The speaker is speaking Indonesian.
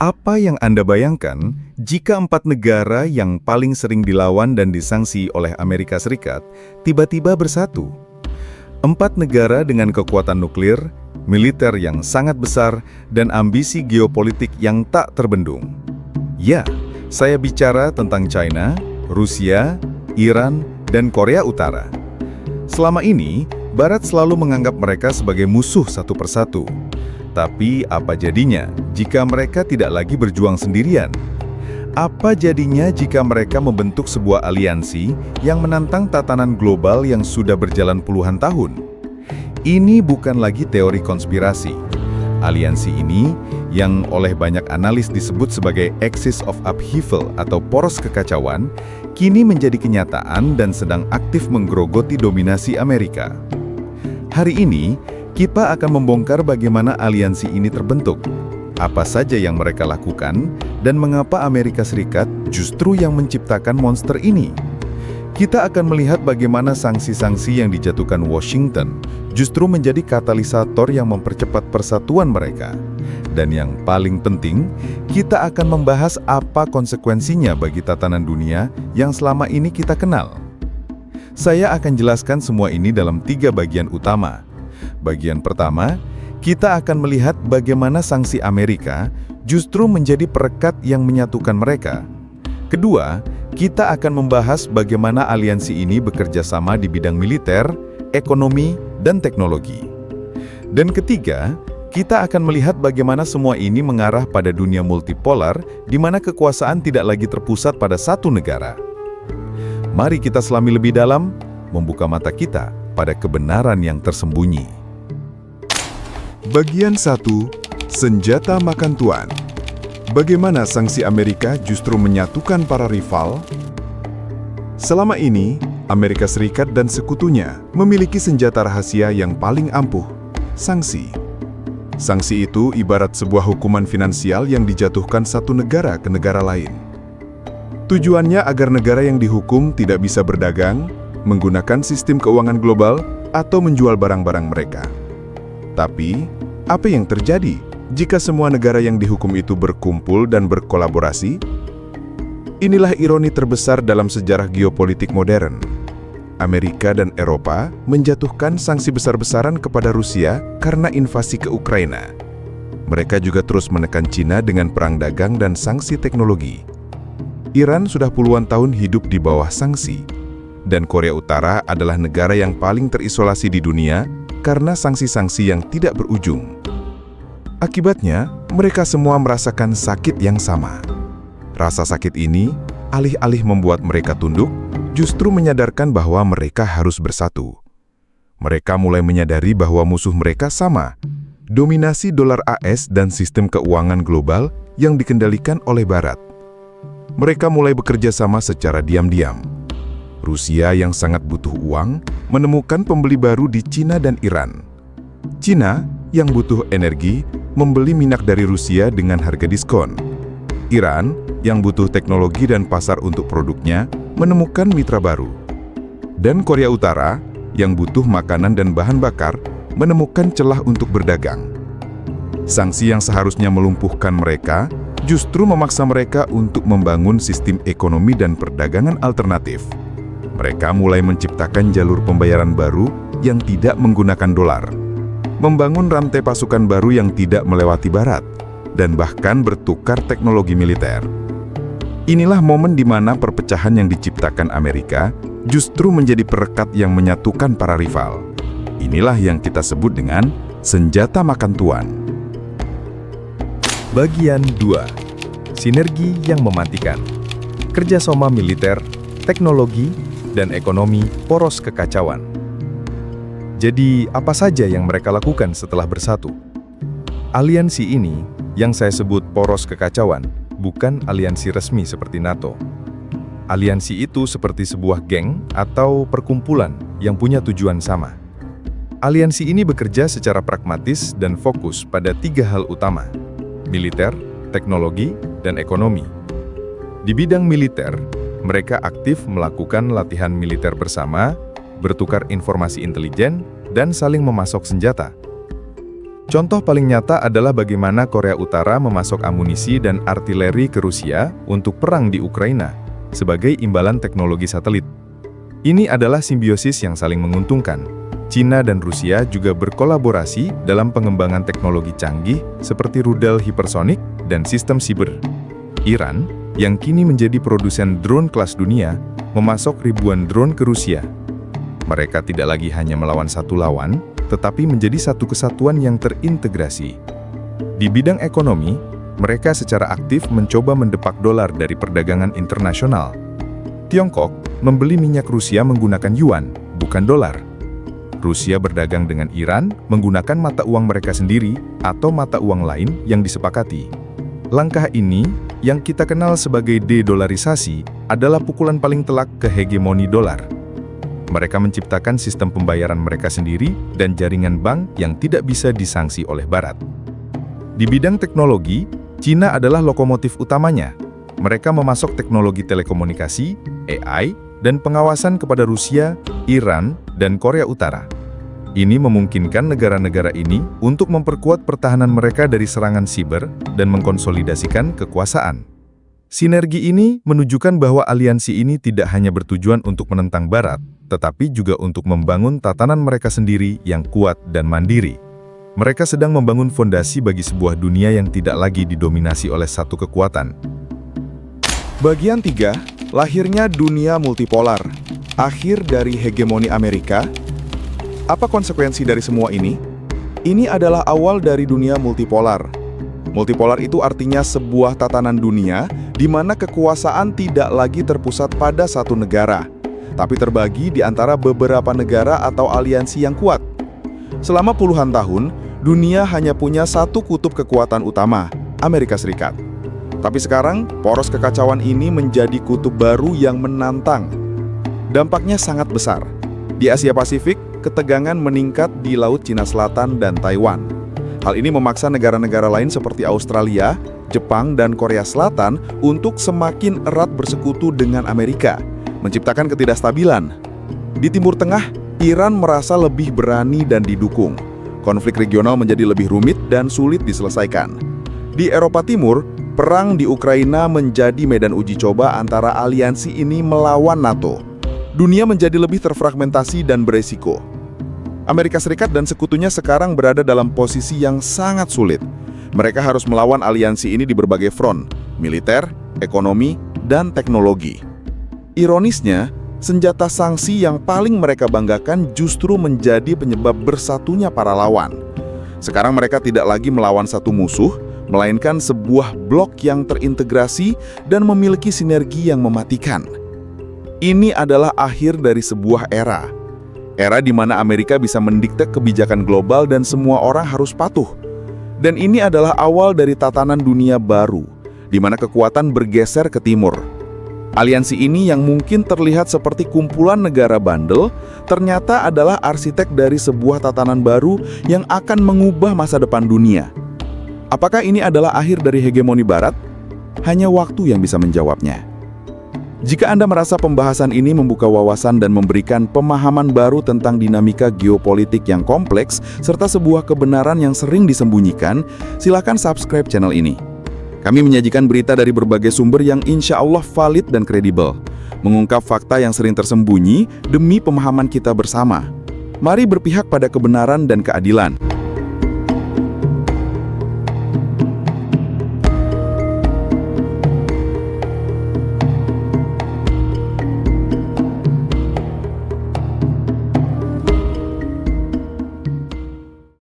Apa yang Anda bayangkan jika 4 negara yang paling sering dilawan dan disangsi oleh Amerika Serikat tiba-tiba bersatu? 4 negara dengan kekuatan nuklir, militer yang sangat besar, dan ambisi geopolitik yang tak terbendung. Ya, saya bicara tentang China, Rusia, Iran, dan Korea Utara. Selama ini, Barat selalu menganggap mereka sebagai musuh satu persatu. Tapi apa jadinya jika mereka tidak lagi berjuang sendirian? Apa jadinya jika mereka membentuk sebuah aliansi yang menantang tatanan global yang sudah berjalan puluhan tahun? Ini bukan lagi teori konspirasi. Aliansi ini, yang oleh banyak analis disebut sebagai axis of upheaval atau poros kekacauan, kini menjadi kenyataan dan sedang aktif menggerogoti dominasi Amerika. Hari ini, kita akan membongkar bagaimana aliansi ini terbentuk, apa saja yang mereka lakukan, dan mengapa Amerika Serikat justru yang menciptakan monster ini. Kita akan melihat bagaimana sanksi-sanksi yang dijatuhkan Washington justru menjadi katalisator yang mempercepat persatuan mereka. Dan yang paling penting, kita akan membahas apa konsekuensinya bagi tatanan dunia yang selama ini kita kenal. Saya akan jelaskan semua ini dalam 3 bagian utama. Bagian pertama, kita akan melihat bagaimana sanksi Amerika justru menjadi perekat yang menyatukan mereka. Kedua, kita akan membahas bagaimana aliansi ini bekerja sama di bidang militer, ekonomi, dan teknologi. Dan ketiga, kita akan melihat bagaimana semua ini mengarah pada dunia multipolar di mana kekuasaan tidak lagi terpusat pada satu negara. Mari kita selami lebih dalam, membuka mata kita pada kebenaran yang tersembunyi. Bagian 1. Senjata Makan Tuan. Bagaimana sanksi Amerika justru menyatukan para rival? Selama ini, Amerika Serikat dan sekutunya memiliki senjata rahasia yang paling ampuh, sanksi. Sanksi itu ibarat sebuah hukuman finansial yang dijatuhkan satu negara ke negara lain. Tujuannya agar negara yang dihukum tidak bisa berdagang, menggunakan sistem keuangan global, atau menjual barang-barang mereka. Tapi, apa yang terjadi jika semua negara yang dihukum itu berkumpul dan berkolaborasi? Inilah ironi terbesar dalam sejarah geopolitik modern. Amerika dan Eropa menjatuhkan sanksi besar-besaran kepada Rusia karena invasi ke Ukraina. Mereka juga terus menekan Cina dengan perang dagang dan sanksi teknologi. Iran sudah puluhan tahun hidup di bawah sanksi. Dan Korea Utara adalah negara yang paling terisolasi di dunia karena sanksi-sanksi yang tidak berujung. Akibatnya, mereka semua merasakan sakit yang sama. Rasa sakit ini, alih-alih membuat mereka tunduk, justru menyadarkan bahwa mereka harus bersatu. Mereka mulai menyadari bahwa musuh mereka sama, dominasi dolar AS dan sistem keuangan global yang dikendalikan oleh Barat. Mereka mulai bekerja sama secara diam-diam. Rusia yang sangat butuh uang menemukan pembeli baru di Cina dan Iran. Cina yang butuh energi membeli minyak dari Rusia dengan harga diskon. Iran yang butuh teknologi dan pasar untuk produknya menemukan mitra baru. Dan Korea Utara yang butuh makanan dan bahan bakar menemukan celah untuk berdagang. Sanksi yang seharusnya melumpuhkan mereka justru memaksa mereka untuk membangun sistem ekonomi dan perdagangan alternatif. Mereka mulai menciptakan jalur pembayaran baru yang tidak menggunakan dolar, membangun rantai pasukan baru yang tidak melewati Barat, dan bahkan bertukar teknologi militer. Inilah momen di mana perpecahan yang diciptakan Amerika justru menjadi perekat yang menyatukan para rival. Inilah yang kita sebut dengan senjata makan tuan. Bagian 2. Sinergi yang mematikan. Kerjasama militer, teknologi, dan ekonomi poros kekacauan. Jadi, apa saja yang mereka lakukan setelah bersatu? Aliansi ini, yang saya sebut poros kekacauan, bukan aliansi resmi seperti NATO. Aliansi itu seperti sebuah geng atau perkumpulan yang punya tujuan sama. Aliansi ini bekerja secara pragmatis dan fokus pada 3 hal utama: militer, teknologi, dan ekonomi. Di bidang militer, mereka aktif melakukan latihan militer bersama, bertukar informasi intelijen, dan saling memasok senjata. Contoh paling nyata adalah bagaimana Korea Utara memasok amunisi dan artileri ke Rusia untuk perang di Ukraina sebagai imbalan teknologi satelit. Ini adalah simbiosis yang saling menguntungkan. Cina dan Rusia juga berkolaborasi dalam pengembangan teknologi canggih seperti rudal hipersonik dan sistem siber. Iran, yang kini menjadi produsen drone kelas dunia, memasok ribuan drone ke Rusia. Mereka tidak lagi hanya melawan satu lawan, tetapi menjadi satu kesatuan yang terintegrasi. Di bidang ekonomi, mereka secara aktif mencoba mendepak dolar dari perdagangan internasional. Tiongkok membeli minyak Rusia menggunakan yuan, bukan dolar. Rusia berdagang dengan Iran menggunakan mata uang mereka sendiri atau mata uang lain yang disepakati. Langkah ini, yang kita kenal sebagai de-dolarisasi, adalah pukulan paling telak ke hegemoni dolar. Mereka menciptakan sistem pembayaran mereka sendiri dan jaringan bank yang tidak bisa disangsi oleh Barat. Di bidang teknologi, Cina adalah lokomotif utamanya. Mereka memasok teknologi telekomunikasi, AI, dan pengawasan kepada Rusia, Iran, dan Korea Utara. Ini memungkinkan negara-negara ini untuk memperkuat pertahanan mereka dari serangan siber dan mengkonsolidasikan kekuasaan. Sinergi ini menunjukkan bahwa aliansi ini tidak hanya bertujuan untuk menentang Barat, tetapi juga untuk membangun tatanan mereka sendiri yang kuat dan mandiri. Mereka sedang membangun fondasi bagi sebuah dunia yang tidak lagi didominasi oleh satu kekuatan. Bagian 3, lahirnya dunia multipolar. Akhir dari hegemoni Amerika. Apa konsekuensi dari semua ini? Ini adalah awal dari dunia multipolar. Multipolar itu artinya sebuah tatanan dunia di mana kekuasaan tidak lagi terpusat pada satu negara, tapi terbagi di antara beberapa negara atau aliansi yang kuat. Selama puluhan tahun, dunia hanya punya satu kutub kekuatan utama, Amerika Serikat. Tapi sekarang, poros kekacauan ini menjadi kutub baru yang menantang. Dampaknya sangat besar. Di Asia Pasifik, ketegangan meningkat di Laut Cina Selatan dan Taiwan. Hal ini memaksa negara-negara lain seperti Australia, Jepang, dan Korea Selatan untuk semakin erat bersekutu dengan Amerika, menciptakan ketidakstabilan. Di Timur Tengah, Iran merasa lebih berani dan didukung. Konflik regional menjadi lebih rumit dan sulit diselesaikan. Di Eropa Timur, perang di Ukraina menjadi medan uji coba antara aliansi ini melawan NATO. Dunia menjadi lebih terfragmentasi dan beresiko. Amerika Serikat dan sekutunya sekarang berada dalam posisi yang sangat sulit. Mereka harus melawan aliansi ini di berbagai front, militer, ekonomi, dan teknologi. Ironisnya, senjata sanksi yang paling mereka banggakan justru menjadi penyebab bersatunya para lawan. Sekarang mereka tidak lagi melawan satu musuh, melainkan sebuah blok yang terintegrasi dan memiliki sinergi yang mematikan. Ini adalah akhir dari sebuah era. Era di mana Amerika bisa mendikte kebijakan global dan semua orang harus patuh. Dan ini adalah awal dari tatanan dunia baru, di mana kekuatan bergeser ke timur. Aliansi ini yang mungkin terlihat seperti kumpulan negara bandel, ternyata adalah arsitek dari sebuah tatanan baru yang akan mengubah masa depan dunia. Apakah ini adalah akhir dari hegemoni Barat? Hanya waktu yang bisa menjawabnya. Jika Anda merasa pembahasan ini membuka wawasan dan memberikan pemahaman baru tentang dinamika geopolitik yang kompleks serta sebuah kebenaran yang sering disembunyikan, silakan subscribe channel ini. Kami menyajikan berita dari berbagai sumber yang insya Allah valid dan kredibel, mengungkap fakta yang sering tersembunyi demi pemahaman kita bersama. Mari berpihak pada kebenaran dan keadilan.